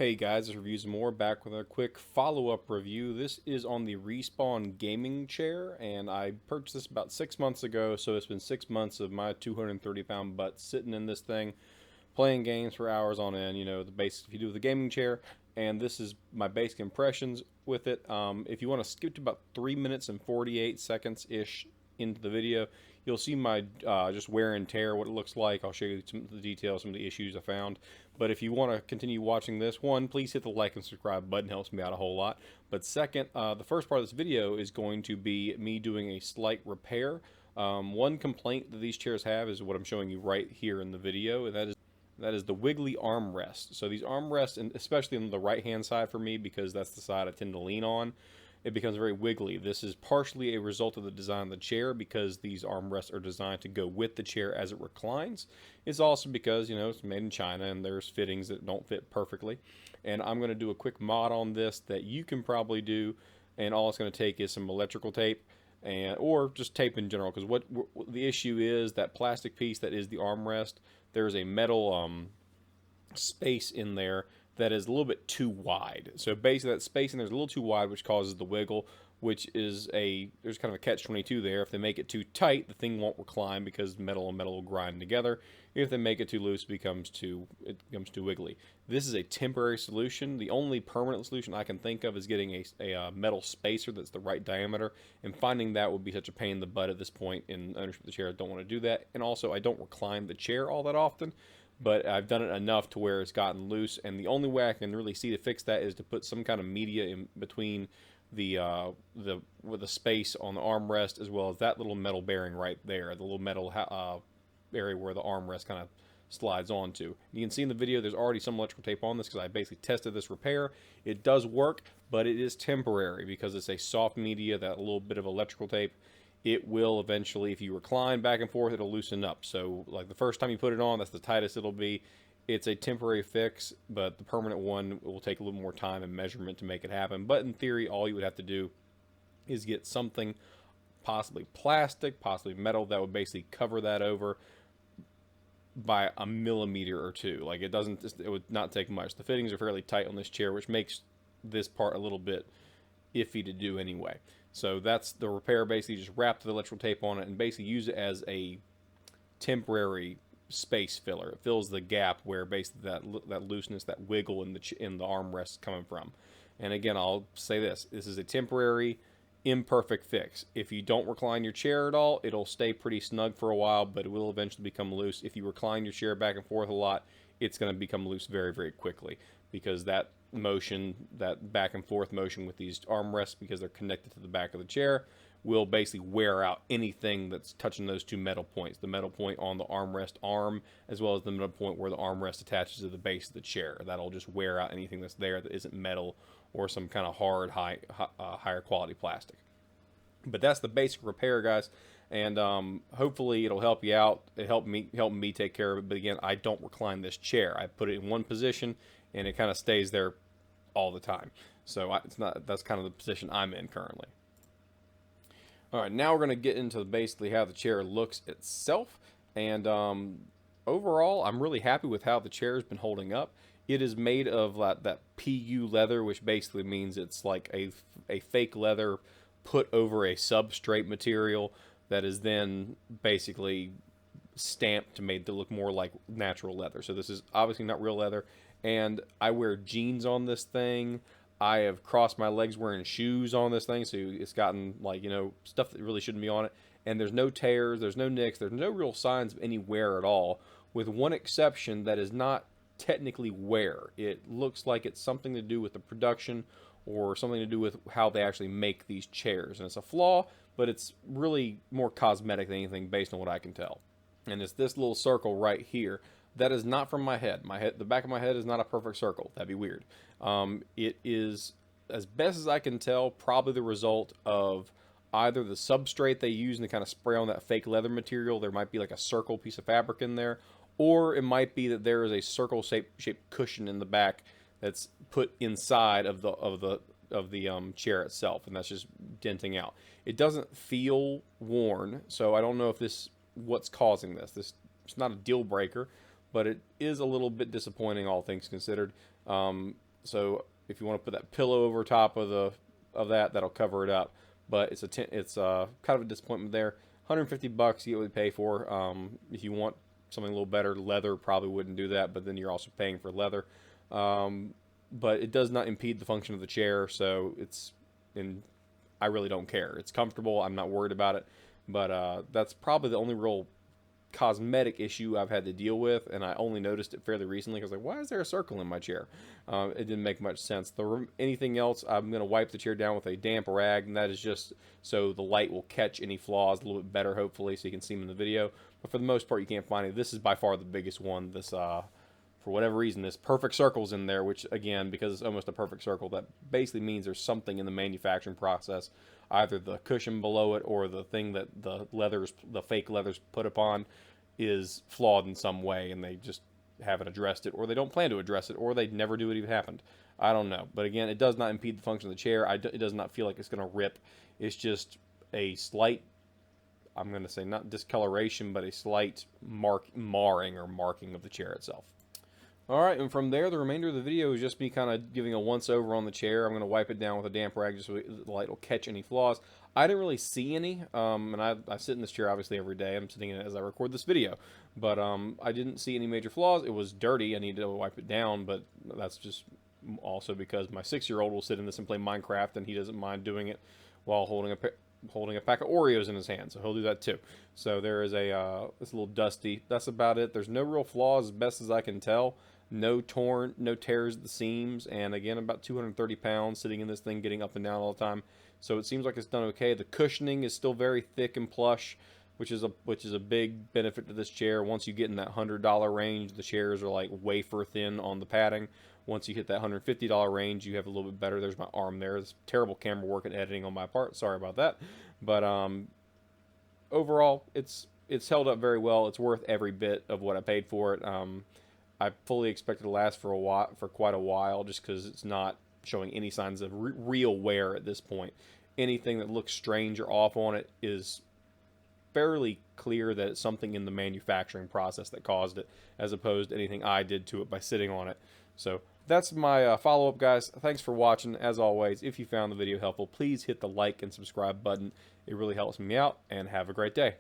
Hey guys, this review's more back with a quick follow-up review. This is on the Respawn gaming chair, and I purchased this about 6 months ago, so it's been 6 months of my 230-pound butt sitting in this thing, playing games for hours on end, you know, the basics if you do with a gaming chair, and this is my basic impressions with it. If you want to skip to about 3 minutes and 48 seconds-ish into the video, you'll see my just wear and tear, what it looks like. I'll show you some of the details, some of the issues I found. But if you want to continue watching this, one, please hit the like and subscribe button, helps me out a whole lot. But second, the first part of this video is going to be me doing a slight repair. One complaint that these chairs have is what I'm showing you right here in the video, and that is the wiggly armrest. So these armrests, and especially on the right hand side for me, because that's the side I tend to lean on, it becomes very wiggly. This is partially a result of the design of the chair, because these armrests are designed to go with the chair as it reclines. It's also because, you know, it's made in China and there's fittings that don't fit perfectly. And I'm going to do a quick mod on this that you can probably do, and all it's going to take is some electrical tape and or just tape in general, because what the issue is, that plastic piece that is the armrest, there's a metal space in there that is a little bit too wide. So basically that space in there is a little too wide, which causes the wiggle, which is there's kind of a catch-22 there. If they make it too tight, the thing won't recline because metal and metal will grind together. If they make it too loose, it becomes too wiggly. This is a temporary solution. The only permanent solution I can think of is getting a metal spacer that's the right diameter, and finding that would be such a pain in the butt at this point in ownership of the chair. I don't want to do that. And also, I don't recline the chair all that often, but I've done it enough to where it's gotten loose, and the only way I can really see to fix that is to put some kind of media in between the space on the armrest, as well as that little metal bearing right there, the little metal area where the armrest kind of slides onto. You can see in the video there's already some electrical tape on this, because I basically tested this repair. It does work, but it is temporary because it's a soft media, that little bit of electrical tape. It will eventually, if you recline back and forth, it'll loosen up. So like the first time you put it on, that's the tightest it'll be. It's a temporary fix, but the permanent one will take a little more time and measurement to make it happen. But in theory, all you would have to do is get something, possibly plastic, possibly metal, that would basically cover that over by a millimeter or two. Like it would not take much. The fittings are fairly tight on this chair, which makes this part a little bit iffy to do anyway. So that's the repair. Basically just wrap the electrical tape on it and basically use it as a temporary space filler. It fills the gap where basically that looseness, that wiggle in the armrest is coming from. And again, I'll say this is a temporary, imperfect fix. If you don't recline your chair at all, it'll stay pretty snug for a while, but it will eventually become loose. If you recline your chair back and forth a lot, it's going to become loose very, very quickly, because that motion, that back and forth motion with these armrests, because they're connected to the back of the chair, will basically wear out anything that's touching those two metal points, the metal point on the armrest arm, as well as the metal point where the armrest attaches to the base of the chair. That'll just wear out anything that's there that isn't metal or some kind of hard, higher quality plastic. But that's the basic repair, guys, and hopefully it'll help you out. It helped me take care of it. But again, I don't recline this chair. I put it in one position, and it kind of stays there all the time. So that's kind of the position I'm in currently. All right, now we're going to get into basically how the chair looks itself, and overall, I'm really happy with how the chair has been holding up. It is made of that PU leather, which basically means it's like a fake leather put over a substrate material that is then basically stamped to made to look more like natural leather. So this is obviously not real leather, and I wear jeans on this thing. I have crossed my legs wearing shoes on this thing, so it's gotten, like, you know, stuff that really shouldn't be on it. And there's no tears, there's no nicks, there's no real signs of any wear at all, with one exception that is not technically wear. It looks like it's something to do with the production or something to do with how they actually make these chairs. And it's a flaw, but it's really more cosmetic than anything based on what I can tell. And it's this little circle right here. That is not from my head. The back of my head is not a perfect circle. That'd be weird. It is, as best as I can tell, probably the result of either the substrate they use and they kind of spray on that fake leather material. There might be like a circle piece of fabric in there, or it might be that there is a circle shaped cushion in the back that's put inside of the chair itself, and that's just denting out. It doesn't feel worn, so I don't know if what's causing this. It's not a deal breaker, but it is a little bit disappointing, all things considered. So if you want to put that pillow over top of that, that'll cover it up. But it's kind of a disappointment there. 150 bucks, you get what you pay for. If you want something a little better, leather probably wouldn't do that, but then you're also paying for leather. But it does not impede the function of the chair, so I really don't care. It's comfortable. I'm not worried about it. But that's probably the only real cosmetic issue I've had to deal with, and I only noticed it fairly recently because like, why is there a circle in my chair? It didn't make much sense. Anything else, I'm going to wipe the chair down with a damp rag, and that is just so the light will catch any flaws a little bit better, hopefully, so you can see them in the video. But for the most part, you can't find it. This is by far the biggest one. This for whatever reason, this perfect circle's in there, which again, because it's almost a perfect circle, that basically means there's something in the manufacturing process, either the cushion below it or the thing that the fake leather's put upon is flawed in some way, and they just haven't addressed it, or they don't plan to address it, or they never do it even happened. I don't know. But again, it does not impede the function of the chair. It does not feel like it's going to rip. It's just a slight, I'm going to say not discoloration, but a slight marring of the chair itself. Alright, and from there, the remainder of the video is just me kind of giving a once-over on the chair. I'm going to wipe it down with a damp rag just so the light will catch any flaws. I didn't really see any, and I sit in this chair obviously every day. I'm sitting in it as I record this video. But I didn't see any major flaws. It was dirty. I needed to wipe it down, but that's just also because my 6-year-old will sit in this and play Minecraft, and he doesn't mind doing it while holding a pack of Oreos in his hand, so he'll do that too. So there is it's a little dusty. That's about it. There's no real flaws as best as I can tell. No tears at the seams, and again, about 230 pounds sitting in this thing, getting up and down all the time. So it seems like it's done okay. The cushioning is still very thick and plush, which is a big benefit to this chair. Once you get in that $100 range, the chairs are like wafer thin on the padding. Once you hit that $150 range, you have a little bit better. There's my arm there. It's terrible camera work and editing on my part. Sorry about that. But overall, it's held up very well. It's worth every bit of what I paid for it. I fully expect it to last for quite a while, just because it's not showing any signs of real wear at this point. Anything that looks strange or off on it is fairly clear that it's something in the manufacturing process that caused it, as opposed to anything I did to it by sitting on it. So that's my follow-up, guys. Thanks for watching. As always, if you found the video helpful, please hit the like and subscribe button. It really helps me out, and have a great day.